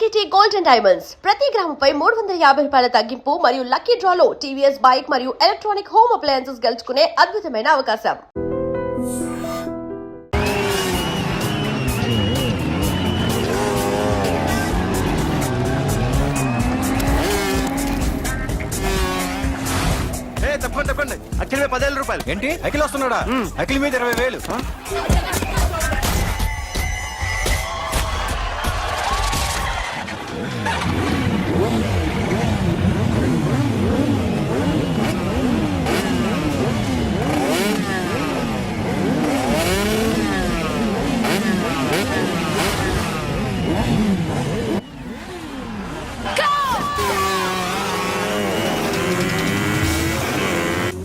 Trinity golden diamonds ప్రతి గ్రాముపై 350 రూపాయల తగ్గింపు మరియు లక్కీ డ్రాలో టీవీఎస్ బైక్ మరియు ఎలక్ట్రానిక్ హోమ్ అప్లయన్సెస్ గెలుచుకునే అద్భుతమైన అవకాశం. తప్పండి అఖిల్ 10,000 రూపాయలు. ఏంటి అఖిల్ వస్తున్నాడా? అఖిల్ మీద 20,000.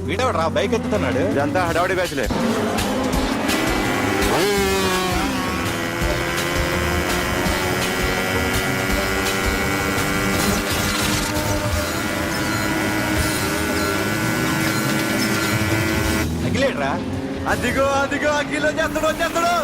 వీడవరా బైక్ ఎత్తుతున్నాడు? ఇదంతా హడావుడి బ్యాచ్లే. అఖిలేట్రా? అదిగో అఖిల్ వచ్చేస్తాడు.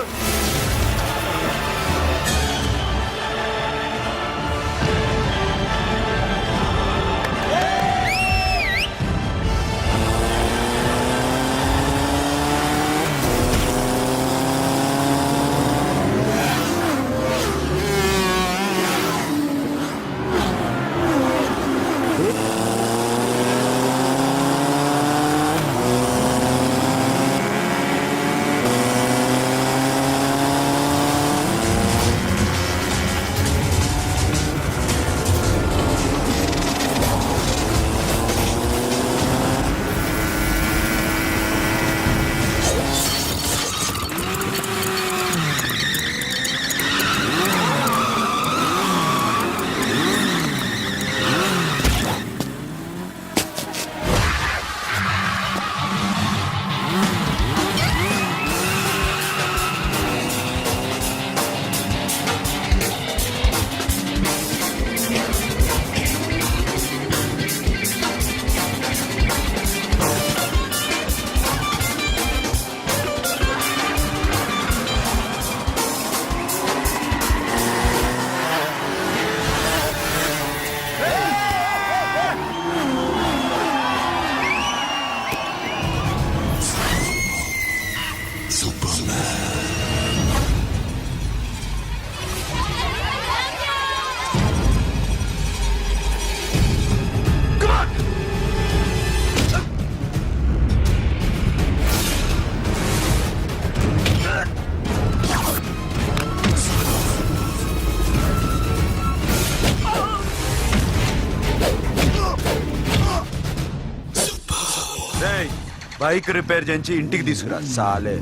బైక్ రిపేర్ చేయించి ఇంటికి తీసుకురా సాలే.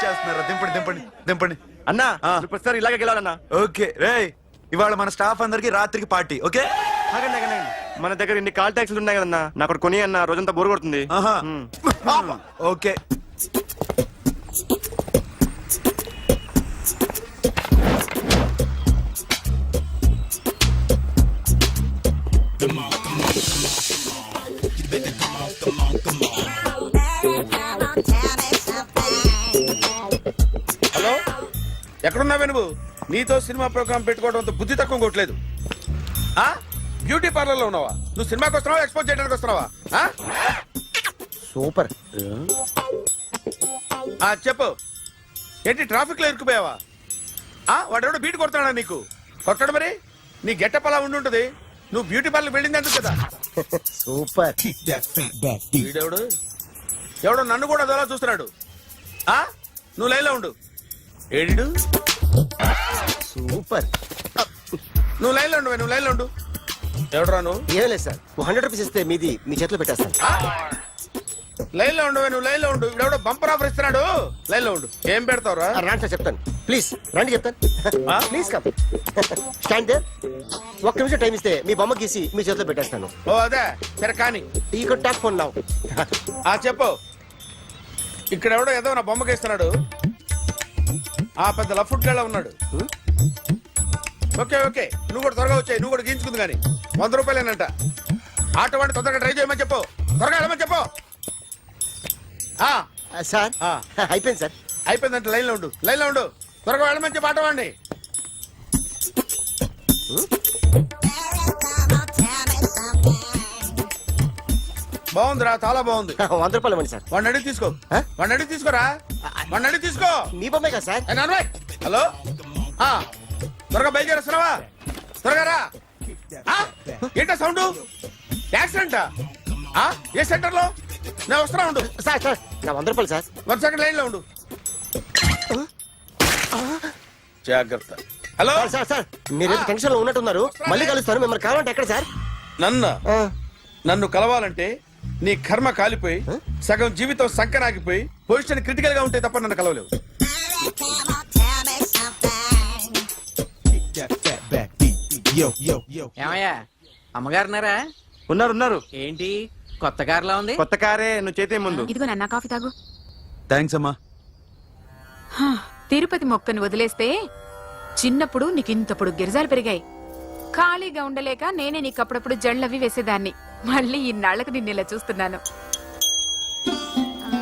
చేస్తున్నారా? దింపండి అన్నా ప్రతిసారి ఇలాగే గెలవాలన్నా. ఓకే రే, ఇవాళ మన స్టాఫ్ అందరికి రాత్రికి పార్టీ. ఓకే మన దగ్గర ఇన్ని కాల్ ట్యాక్సీలు ఉన్నాయి కదన్నా, నాకు కొని అన్న రోజంతా బోరు కొడుతుంది. ఓకే హలో, ఎక్కడున్నావే నువ్వు? నీతో సినిమా ప్రోగ్రామ్ పెట్టుకోవడంతో బుద్ధి తక్కువ కొట్టలేదు. బ్యూటీ పార్లర్ లో ఉన్నావా? నువ్వు సినిమాకి వస్తున్నావా, ఎక్స్పోజ్ చేయడానికి వస్తున్నావా? సూపర్. చెప్పు, ఏంటి ట్రాఫిక్ లో ఇరుక్కుపోయావా? వాడెవడో బీట్ కొడతాడా నీకు? కొట్టడు మరి. నీ గెట్టప్ అలా ఉండుంటది. నువ్వు బ్యూటీ పార్లర్ వెళ్ళింది ఎందుకు కదా? సూపర్. వీడెవడు? ఎవడో నన్ను కూడా అదోలా చూస్తున్నాడు. నువ్వు లైన్లో ఉండు. ఏడు సూపర్. నువ్వు లైన్లో ఉండు. ఎవడరా నువ్వు? ఏం లేదు సార్, 100 రూపీస్ ఇస్తే మీది మీ చేతిలో పెట్టేస్తాను. లైన్లో ఉండు. ఇవిడెవడో బంపర్ ఆఫర్ ఇస్తున్నాడు. లైన్లో ఉండు. ఏం పెడతావురా? రాండి సార్ చెప్తాను. ప్లీజ్ రండి చెప్తాను. Please come. Stand there. ఒక్క నిమిషం టైం ఇస్తే మీ బొమ్మ గీసి మీ చేతిలో పెట్టేస్తాను. ఓ అదే సరే కానీ. ఈ టాక్ ఫోన్ నావు. చెప్పు. ఇక్కడ ఎవడో ఏదో నా బొమ్మకి ఇస్తున్నాడు. పెద్ద లఫుట్ గేళ ఉన్నాడు. ఓకే నువ్వు కూడా త్వరగా వచ్చాయి. నువ్వు కూడా గీంచుకుంది కానీ 100 రూపాయలేనంట. ఆటో వాడిని తొందరగా ట్రై చేయమని చెప్పు. త్వరగా వెళ్ళమని చెప్పు. సార్ అయిపోయింది సార్. అయిపోయిందంటే లైన్ లో ఉండు, లైన్ లో ఉండు. త్వరగా వెళ్ళమంచి పాట వాడండి. బాగుందిరా, చాలా బాగుంది. 100 రూపాయలు ఇవ్వండి సార్. వాడిని అడిగి తీసుకో, ఆ? వాడిని అడిగి తీసుకోరా, వాడిని అడిగి తీసుకో. మీ బొమ్మే కదా సార్. ఏ నాన్నబాయ్, హలో ఆ, త్వరగా బయలుదేరేస్తున్నావా? త్వరగా రా. ఆ? ఏంటా సౌండ్? యాక్సిడెంటా? ఆ? ఏ సెంటర్ లో? నేను వస్తున్నా, ఉండు. సార్ సార్ నా 100 రూపాయలు సార్. 1 సెకండ్ లైన్ లో ఉండు. జాగ్రత్త. హలో సార్ సార్ సార్ మీరు టెన్షన్ లో ఉన్నట్టున్నారు. మళ్ళీ కలుస్తాను. మిమ్మల్ని కావాలంటే ఎక్కడ సార్? నన్ను కలవాలంటే నీ కర్మ కాలిపోయి సగం జీవితం సంకరాగిపోయి పొజిషన్ క్రిటికల్ గా ఉంటే తప్ప నన్ను కలవలేవు. ఏమయ్యా అమ్మగారున్నారా? ఉన్నారు ఏంటి కొత్త కారులా ఉంది? కొత్త కారే, నువ్వు చేతే ముందు. ఇదిగో నాన్న కాఫీ తాగు. థ్యాంక్స్ అమ్మా. హా, తిరుపతి మొక్కను వదిలేస్తే చిన్నప్పుడు నీకింతప్పుడు గిరిజాలు పెరిగాయి. ఖాళీగా ఉండలేక నేనే నీకు అప్పుడప్పుడు జళ్ళవి వేసేదాన్ని. మళ్ళీ ఇన్నాళ్లకు నిన్ను ఇలా చూస్తున్నాను. ఆ,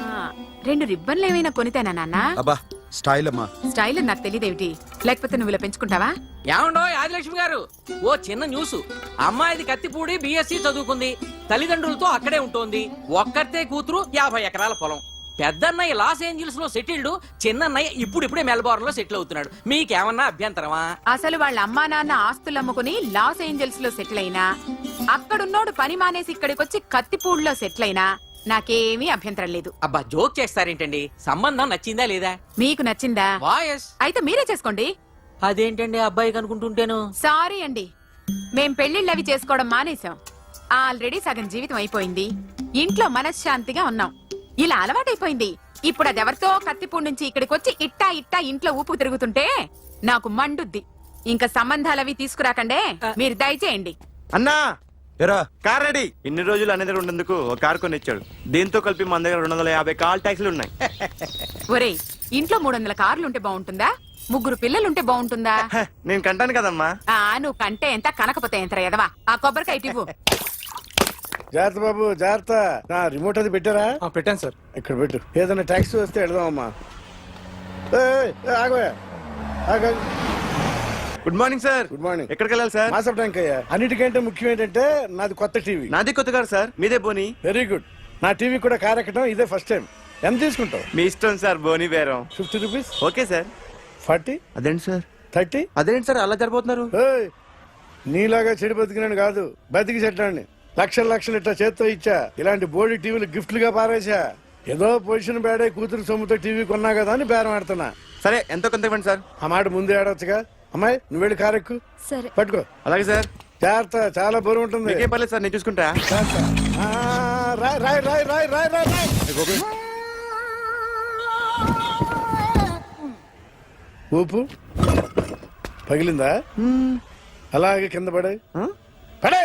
2 రిబ్బన్లు ఏమైనా కొనితేనా నాన్న? అబ్బా స్టైల్ అమ్మా. స్టైల్ నాకు తెలియదేమిటి? లేకపోతే నువ్వు ఇలా పెంచుకుంటావా? ఏమండో ఆదిలక్ష్మి గారు, ఓ చిన్న న్యూస్. అమ్మాయిది కత్తిపూడి బిఎస్సి చదువుకుంది, తల్లిదండ్రులతో అక్కడే ఉంటోంది. ఒక్కతే కూతురు, 50 ఎకరాల పొలం. పెద్దన్నయ్య లాస్ ఏంజల్స్ లో సెటిల్డ్, చిన్నన్నయ్య ఇప్పుడిప్పుడే మెల్బోర్న్ లో సెటిల్ అవుతున్నాడు. మీకేమన్నా అభ్యంతరమా? అసలు వాళ్ళ అమ్మా నాన్న ఆస్తులు అమ్ముకుని లాస్ ఏంజల్స్ లో సెటిల్ అయినా, అక్కడున్నోడు పని మానేసి ఇక్కడికొచ్చి కత్తిపూడిలో సెటిల్ అయినా నాకేమీ అభ్యంతరం లేదు. అబ్బా జోక్ చేస్తారేంటండి? సంబంధం నచ్చిందా లేదా? మీకు నచ్చిందా? వాయస్ అయితే మీరే చేసుకోండి. అదేంటండి అబ్బాయికి అనుకుంటుంటేను? సారీ అండి, మేం పెళ్లిళ్ళవి చేసుకోవడం మానేశాం. ఆల్రెడీ సగం జీవితం అయిపోయింది. ఇంట్లో మనశ్శాంతిగా ఉన్నాం. ఇలా అలవాటైపోయింది. ఇప్పుడు అదెవరితో కత్తిపూడి నుంచి ఇక్కడికి వచ్చి ఇట్టా ఇట్టా ఇంట్లో ఊపు తిరుగుతుంటే నాకు మండుద్ది. ఇంకా సంబంధాలవి తీసుకురాకండే, మీరు దయచేయండి. అన్నా ఎరా కార్ రెడీ. ఇన్ని రోజులు అనే దగ్గర ఉండేందుకు ఒక కార్ కొని ఇచ్చాడు. దీంతో కలిపి మన దగ్గర 250 కాల్ ట్యాక్సీలు ఉన్నాయి. ఒరేయ్, ఇంట్లో 300 కార్లుంటే బాగుంటుందా? 3 పిల్లలుంటే బాగుంటుందా? హ, నేను కంటాను కదమ్మా. నువ్వు కంటే ఎంత కనకపోతే ఎంత ఎదవా. ఆ కొబ్బరికాయ ఇటు ఇవ్వు. జాగ్రత్త బాబు, జాగ్రత్త. నా రిమోట్ అది పెట్టారా? పెట్టాను సార్. ఇక్కడ పెట్టు. ఏదైనా ట్యాక్సీ వస్తే వెళదామమ్మా. ఆగోయా, ఆగు. Good morning sir. Good morning. ఎక్కడికి వెళ్ళాలి సార్? మాసప్ ట్యాంక్ అయ్యా. అన్నిటికంటే ముఖ్యం ఏంటంటే నాది కొత్త టీవీ. నాది కొత్త కారు సార్, మీదే బోని. Very good. నా టీవీ కూడా కార్ ఎక్కడం ఇదే ఫస్ట్ టైం. ఎంత తీసుకుంటావు? మీ ఇష్టం సార్, బోని బేరం. 50 రూపీస్. Okay sir. 40, అదేంటి సార్? 30. అదేంటి సార్ అలా జరిపోతున్నారు? నీలాగా చెడు బతికినాను కాదు, బతికి చెట్టాన్ని. లక్షలు లక్షలు ఇట్లా చేత్తో ఇచ్చా. ఇలాంటి బోడి టీవీలు గిఫ్ట్లుగా పారేసా. ఏదో పొజిషన్ బేడే కూతురు సొమ్ముతో టీవీ కొన్నా కదా అని బేరం ఆడుతున్నా. సరే ఎంతో కొంత ఇవ్వండి సార్. ఆ మాట ముందే ఆడవచ్చుగా. అమ్మాయి నువ్వు వెళ్ళి కారెక్కు. సరే. పట్టుకో. అలాగే సార్. జాగ్రత్త, చాలా బరువు ఉంటుంది. మీకేం పర్లేదు సార్, నేను చూసుకుంటా. జాగ్రత్త. రాయ్ రాయ్ రాయ్ రాయ్ రాయ్ రాయ్ రాయ్. ఊపు పగిలిందా? అలాగే కింద పడే పడే.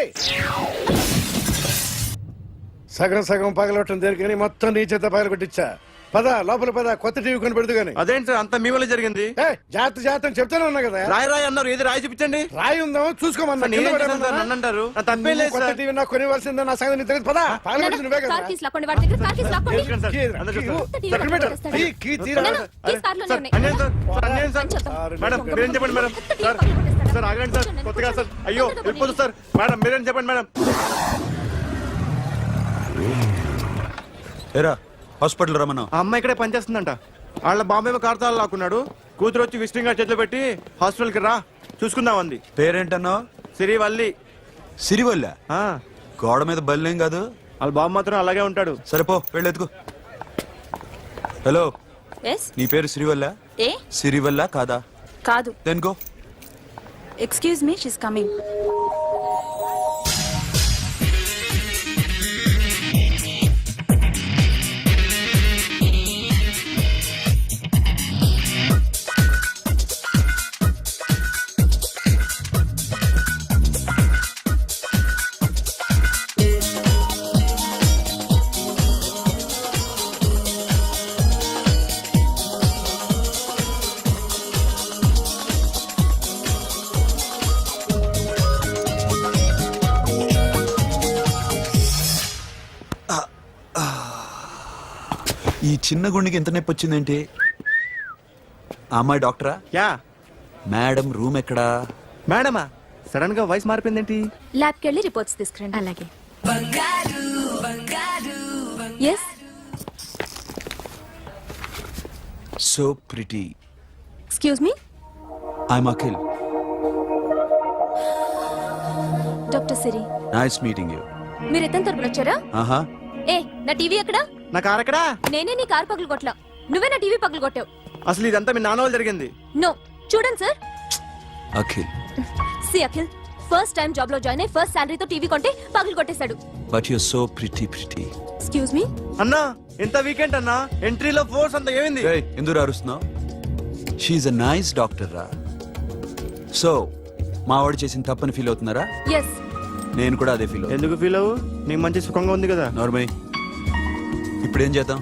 సగం సగం పగలవటం దేనికని మొత్తం నీ చేత పగల కొట్టించా. పద లోపల పద, కొత్త టీవీ కొని పెడదు గాని. అదేంటి సార్ అంతా మీ వల్ల జరిగింది? జాగ్రత్త జాగ్రత్త అని చెప్తానే ఉన్నా కదా. రాయి రాయి అన్నారు, ఏది రాయి చూపించండి. రాయి ఉందామో చూసుకోమన్నా. నేనేం చేశాను సార్? నన్ను అంటారు. నా తప్పేం లేదు కొత్త సార్. టీవీ నాకు కొనివ్వాల్సిందే. నా సంగతి నీకు తెలియదు. పద పగలగొట్టింది నువ్వే కదా. చేసుకోండి సార్. అందరూ చూస్తారు. ఎక్కడ పెట్టు? కీ తీరా. అరే, సార్, అన్యాయం సార్. సార్, అన్యాయం సార్. మేడం మీరేం చెప్పండి మేడం. సార్ సార్ ఆగండి సార్, కొత్తగా సార్. అయ్యో వెళ్ళిపోదు సార్. మేడం మీరేం చెప్పండి మేడం. ఏరా హాస్పిటల్ రమ్మను. ఆ అమ్మాయి ఇక్కడే పనిచేస్తుందంట. వాళ్ళ బాంబేమో కార్తాలు లాక్కున్నాడు. కూతురు వచ్చి విజిటింగ్ కార్డ్ చేతిలో పెట్టి హాస్పిటల్ కి రా చూసుకుందాం అంది. పేరేంటన్నావు? సిరివల్లి. సిరివల్ల? ఆ, గోడ మీద బల్లేం కాదు. వాళ్ళ బాబు మాత్రం అలాగే ఉంటాడు. సరిపో వెళ్ళెత్తుకో. హలో, ఎస్ నీ పేరు సిరివల్ల? ఏ సిరివల్ల కాదా? కాదు. Then go. Excuse me, she's coming. ఈ చిన్న గుండెకి ఎంత నొప్పి వచ్చిందేంటి? ఆ అమ్మాయి డాక్టరా? యా. మేడం రూమ్ ఎక్కడా? మేడమా? సడన్ గా వాయిస్ మారిపోయిందేంటి? ల్యాబ్కి వెళ్ళి రిపోర్ట్స్ తీసుకురండి. అలాగే. Yes. So pretty. Excuse me. I'm Akhil. Doctor Siri, nice meeting you. మీరు ఎత్తని తరపున వచ్చారా? ఆహా. ఏ, నా టీవీ ఎక్కడా? నా కార్ ఎక్కడా? నేనే నీ కార్ పగలు కొట్టలా, నువ్వే నా టీవీ పగలు కొట్టావు. అసలు ఇదంతా మీ నాన్న వాళ్ళు జరిగింది. నో, చూడండి sir. Akhil. See Akhil, first time job లో జాయిన్ అయ్యి ఫస్ట్ శాలరీతో టీవీ కొంటే పగలు కొట్టేశాడు. But you so pretty. Excuse me. అన్నా ఎంత వీకెండ్ అన్నా, ఎంట్రీలో ఫోర్స్ అంత ఏమైంది? ఏయ్, ఎందుకు అరుస్తున్నావు? షీఈ్ అ నైస్ డాక్టర్ రా. సో మా వాడు చేసిన తప్పని ఫీల్ అవుతున్నారా? ఎస్. నేను కూడా అదే ఫీల్ అవుతున్నా. ఎందుకు ఫీల్ అవ్వు? నీకు మంచి సుఖంగా ఉంది కదా. నార్మల్. ఇప్పుడు ఏం చేద్దాం?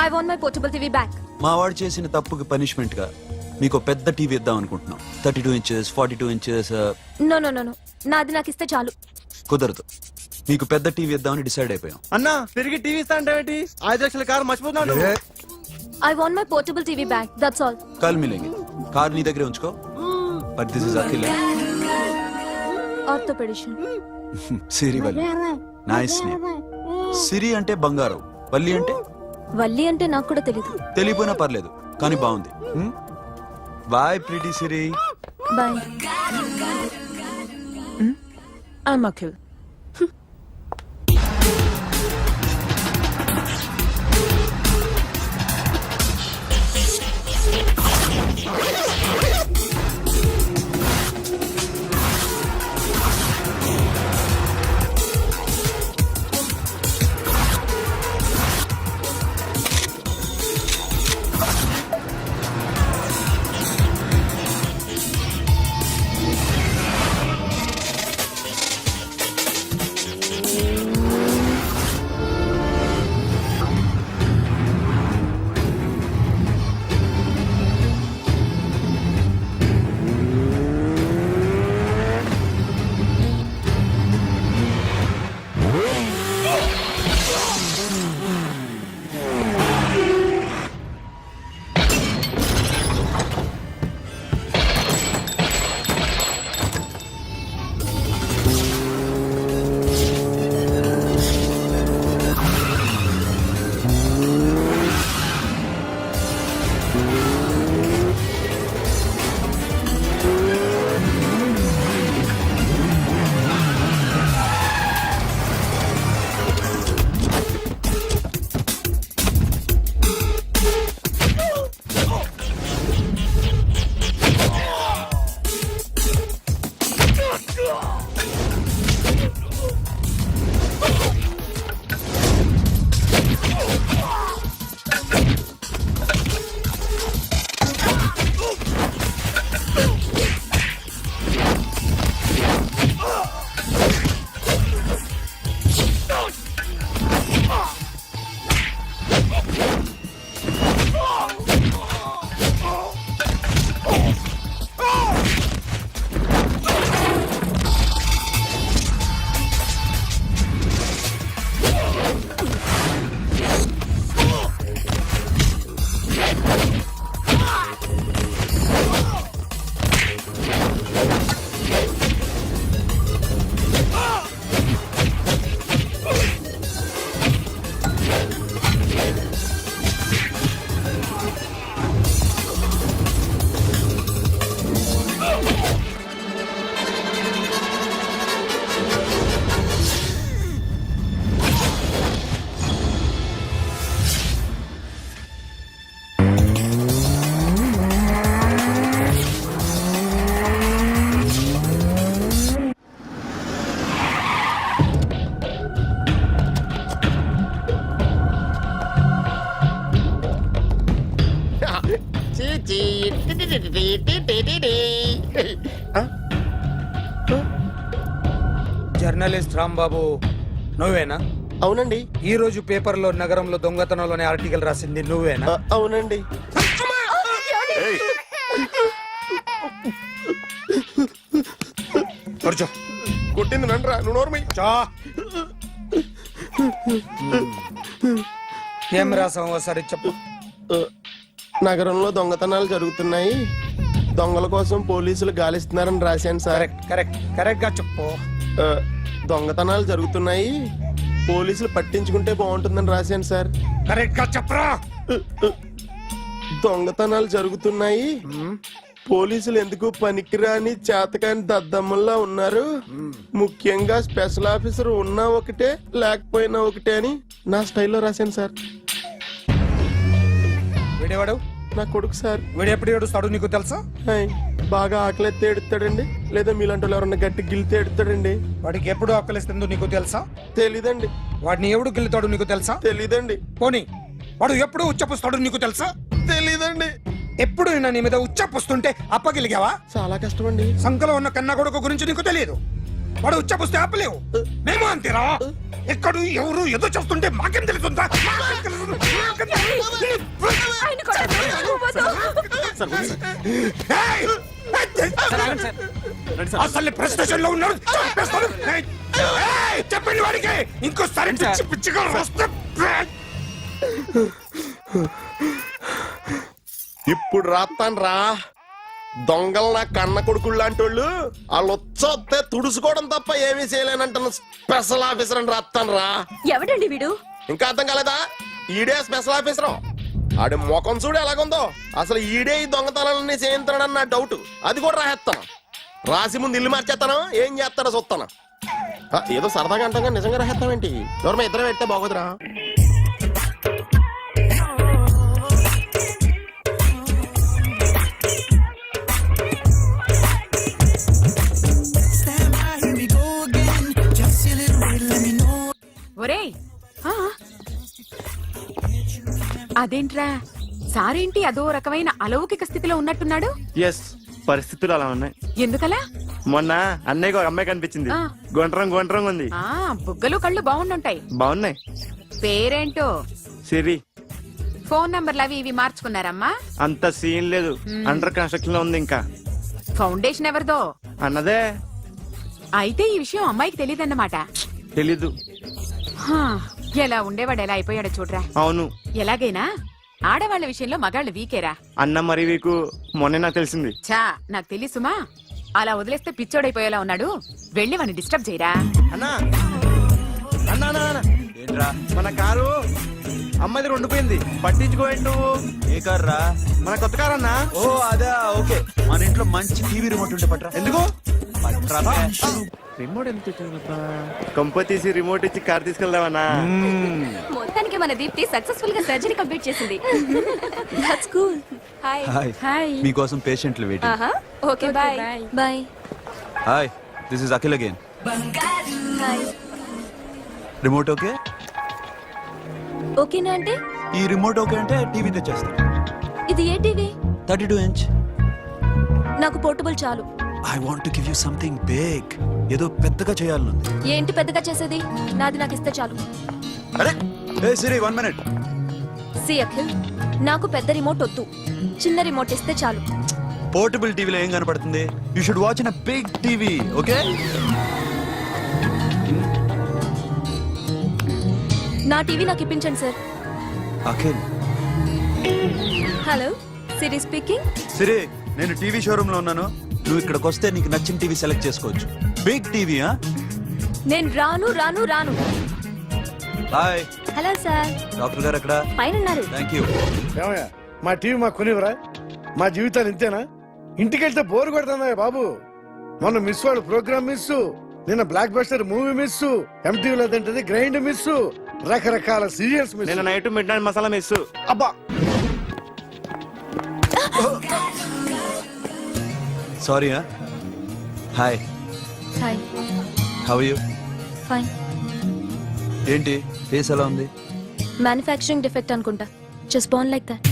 I want my portable TV back. మా వాడు చేసిన తప్పుకి పనిష్మెంట్ గా మీకు పెద్ద టీవీ ఇద్దాం అనుకుంటున్నాం. 32 inches 42 inches. No no no no, నాది నాకు ఇస్తే చాలు. కుదరదు. మీకు పెద్ద టీవీ ఇద్దామని డిసైడ్ అయిపోయాం. అన్నా తిరిగి టీవీ ఇస్తా అంటే 5 లక్షల కారు మర్చిపోతున్నాడు. I want my portable TV back, that's all. కల్ మిలేంగే. కార్ నీ దగ్గరే ఉంచుకో. But this is Akhil. Orthopedician. Siri Valli. Nice name. Siri అంటే బంగారం, వల్లి అంటే? వల్లి అంటే నాకు కూడా తెలీదు. తెలియపోయినా పర్లేదు, కానీ బాగుంది. Bye pretty Siri. Bye. I'm Akhil. Journalist Rambabu నువ్వేనా? అవునండి. ఈ రోజు పేపర్లో నగరంలో దొంగతనంలోనే ఆర్టికల్ రాసింది నువ్వేనా? అవునండి. కొట్టింది నండ్రా, నువ్వు నోర్మై. ఏం రాసావు ఒకసారి చెప్పు. నగరంలో దొంగతనాలు జరుగుతున్నాయి, దొంగల కోసం పోలీసులు గాలిస్తున్నారని రాశాను సార్. కరెక్ట్ గా చెప్పు. ఆ, దొంగతనాలు జరుగుతున్నాయి, పోలీసులు పట్టించుకుంటే బాగుంటుందని రాశాను సార్. కరెక్ట్ గా చెప్పరా. దొంగతనాలు జరుగుతున్నాయి, పోలీసులు ఎందుకు పనికిరాని చేతకాని దద్దమ్మల్లా ఉన్నారు, ముఖ్యంగా స్పెషల్ ఆఫీసర్ ఉన్నా ఒకటే లేకపోయినా ఒకటే అని నా స్టైల్లో రాశాను సార్. వీడేవాడు? నా కొడుకు సార్. వీడు ఎప్పుడు ఏడుస్తాడు నీకు తెలుసా? హాయ్, బాగా ఆకలిస్తే ఎడుతాడండి, లేదా మీలాంటి వాళ్ళు ఎవరన్నా గట్టి గిల్లితే ఎడుతాడండి. వాడికి ఎప్పుడు ఆకలిస్తుందో నీకు తెలుసా? తెలీదండి. వాడిని ఎవడు గిల్లుతాడు నీకు తెలుసా? తెలీదండి. పోనీ వాడు ఎప్పుడు ఉచ్చపుస్తాడు నీకు తెలుసా? తెలీదండి. ఎప్పుడు నిన్న నీ మీద ఉచ్చపుస్తుంటే అప్పగిలిగావా? చాలా కష్టం అండి. సంకలో ఉన్న కన్న కొడుకు గురించి నీకు తెలియదు. వాడు ఉచ్చపుస్తే ఆపలేవు. మేము అంతేరా. ఎక్కడు ఎవరు ఏదో చేస్తుంటే మాకేం తెలుస్తుందా? ఏయ్! అసలు ప్రెస్ స్టేషన్ లో ఉన్నాడు, చంపేస్తాను. ఏయ్! చెప్పండి వాడికి ఇంకోసారి పిచ్చి పిచ్చిగా వస్తే ఇప్పుడు రాత్తాను రా. దొంగలు నా కన్న కొడుకుళ్ళు లాంటి వాళ్ళు వాళ్ళు వచ్చొస్తే తుడుచుకోవడం తప్ప ఏమీ చేయలేనంటున్న స్పెషల్ ఆఫీసర్ అని రాత్తాను రా. ఎవడండి వీడు? ఇంకా అర్థం కాలేదా? ఈడే స్పెషల్ ఆఫీసర్. ఆడి ముఖం చూడు ఎలాగుందో. అసలు ఈడే ఈ దొంగతనాలన్నీ చేయించాడని నా డౌట్. అది కూడా రాసేస్తాను. రాసి ముందు ఇల్లు మార్చేస్తాను, ఏం చేస్తారో చూస్తాను. ఏదో సరదాగా అంటాం, నిజంగా రాసేస్తామేంటి? ఎవరు ఇద్దరం పెడితే బాగోదురా. ఒరేయ్, ఆ? అదేంట్రా సారేంటి అదో రకమైన అలౌకిక స్థితిలో ఉన్నట్టున్నాడు? ఎస్, పరిస్థితులు అలా ఉన్నాయి. ఎందుకలా? మొన్న అన్నయ్యకు ఒక అమ్మాయి కనిపించింది. ఆ. గుండ్రం ఉంది. ఆ బుగ్గలు కళ్ళు బాగుండుంటాయి. బాగున్నాయి. పేరేంటో? సిరి. ఫోన్ నంబర్లు అవి ఇవి మార్చుకున్నారమ్మా? అంత సీన్ లేదు, అండర్ కన్స్ట్రక్షన్ లో ఉంది. ఇంకా ఫౌండేషన్ ఎవరిదో? అన్నదే. అయితే ఈ విషయం అమ్మాయికి తెలియదన్నమాట. తెలీదు. హా, ఎలా ఉండేవాడు ఎలా అయిపోయాడో చూడరా. అవును. ఎలాగైనా ఆడవాళ్ల విషయంలో మగాళ్ళు వీకేరా. అన్న మరి వీకు మొన్నే నాకు తెలిసింది. చా, నాకు తెలుసుమా. అలా వదిలేస్తే పిచ్చోడైపోయేలా ఉన్నాడు. వెళ్ళి వాడిని డిస్టర్బ్ చేయరా. అన్నా అన్నా అన్నా, ఏంట్రా? మన కారు అమ్మాయిది ఉండిపోయింది, పట్టించుకోండి నువ్వు. ఏ కార్ రా? మన కొత్త కారు అన్నా. ఓ అదా, ఓకే. మన ఇంట్లో మంచి టీవీ రిమోట్ ఉంటే పట్రా. ఎందుకు? పట్రా. రిమోట్ ఎంత కంప తీసి రిమోట్ ఇచ్చి కార్ తీసుకెళ్దామన్నా. మొత్తానికి మన దీప్తి సక్సెస్ఫుల్ గా సర్జరీ కంప్లీట్ చేసింది. That's cool. Hi. Hi. Hi. మీకోసం పేషెంట్లు వెయిటింగ్. ఆహా, okay bye. Bye. Hi, this is Akhil again. Hi. Remote okay? ఓకేనా అంటే? ఈ రిమోట్ ఓకే అంటే టీవీ తెచ్చేస్తా. ఇది ఏ టీవీ? 32 inch. నాకు పోర్టబుల్ చాలు. I want to give you something big. ఏదో పెద్దగా చేయాలనుంది. ఏంటి పెద్దగా చేసేది? నాది నాకు ఇస్తే చాలు. అరే ఏ సిరి, 1 minute. సి అఖిల్, నాకు పెద్ద రిమోట్ వద్దు, చిన్న రిమోట్ ఇస్తే చాలు. పోర్టబుల్ టీవీలో ఏం కనపడుతుంది? You should watch in a big TV, okay? నా టీవీ నాకు ఇప్పించండి sir. Akhil. Hello, Siri speaking. Siri, నేను టీవీ షోరూమ్ లో ఉన్నాను. నువ్వు ఇక్కడికి వస్తే నీకు నచ్చిన టీవీ సెలెక్ట్ చేసుకోవచ్చు. Big TV. నేను రాను రాను రాను. హాయ్. Hello sir. డాక్టర్ గారు ఎక్కడ? పైన ఉన్నారు. Thank you. ఏమయ్యా, మా టీవీ మాకు కొనివరా? మా జీవితాలు ఇంతేనా? ఇంటికెళ్తే బోరు కొడుతుందా బాబు? మొన్న మిస్ వాడు ప్రోగ్రామ్ మిస్, నిన్న బ్లాక్ బస్టర్ మూవీ మిస్, ఎంటీవీలో తింటది గ్రైండ్ మిస్, రకరకాల సీరియల్స్ మిస్. నేను night midnight masala miss. అబ్బా, sorry. Hi. Hi. How you? Fine. ఏంటి ఫేస్ ఎలా ఉంది? మ్యానుఫ్యాక్చరింగ్ డిఫెక్ట్ అనుకుంటా. Just born like that.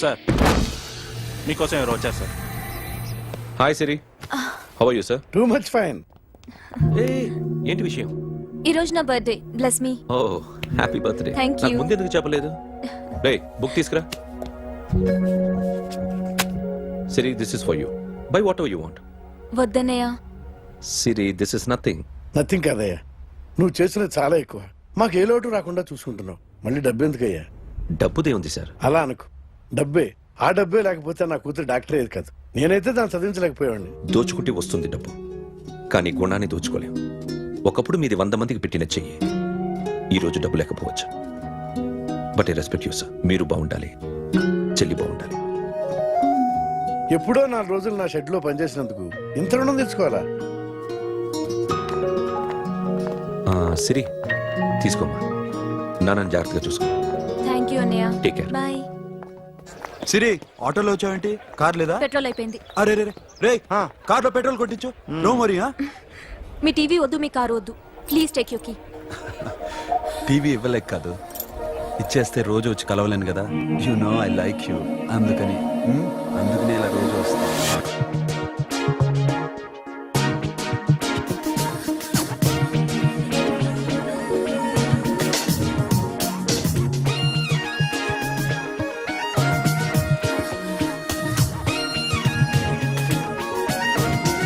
Sir, మీకోసం ఎవరు వచ్చారు sir? Hi Siri, how are you sir? Too much fine. ఏంటి విషయం? ఈ రోజు నా birthday. Bless me. Oh, happy birthday. Thank you. నాకు ముందు ఎందుకు చెప్పలేదు? రే, బుక్ తీసుకురా. Siri, this is for you. Buy whatever you want. వద్దన్నయ్య. Siri, this is nothing. Nothing కాదయ్యా, నువ్వు చేసినది చాలా ఎక్కువ. మాకు ఏ లోటు రాకుండా చూసుకుంటున్నావు. మళ్ళీ డబ్బు ఎందుకయ్యా? డబ్బుదే ఉంది సార్. అలా అనుకు, డబ్బే. ఆ డబ్బే లేకపోతే నా కూతురు డాక్టర్ అయ్యేది కాదు. నేనైతే దాన్ని చదివించలేకపోయాడిని. దోచుకుంటే వస్తుంది డబ్బు, కానీ గుణాన్ని దోచుకోలేం. ఒకప్పుడు మీది 100 మందికి పెట్టిన చెయ్యి, ఈ రోజు డబ్బు లేకపోవచ్చు. But I respect you sir. మీరు బాగుండాలి, చెల్లి బాగుండాలి. ఎప్పుడో 4 రోజులు నా షెడ్ లో పనిచేసినందుకు ఇంత రుణం తెచ్చుకోవాలా? సిరి, తీసుకోమ్మా. నాన్నని జాగ్రత్తగా చూసుకో. థ్యాంక్ యూ అన్నయ్య. Take care. బాయ్. సిరి, ఆటోలో వచ్చావేంటి? కార్ లేదా? పెట్రోల్ అయిపోయింది. అరే రే రే, కార్లో పెట్రోల్ కొట్టించు. నో మరి. మీ టీవీ వద్దు, మీ కారు వద్దు. Please take you key. TV ఇవ్వలేక కాదు, ఇచ్చేస్తే రోజు వచ్చి కలవలేను కదా. You know I like you. అందుకని ఇలా రోజు వస్తాను.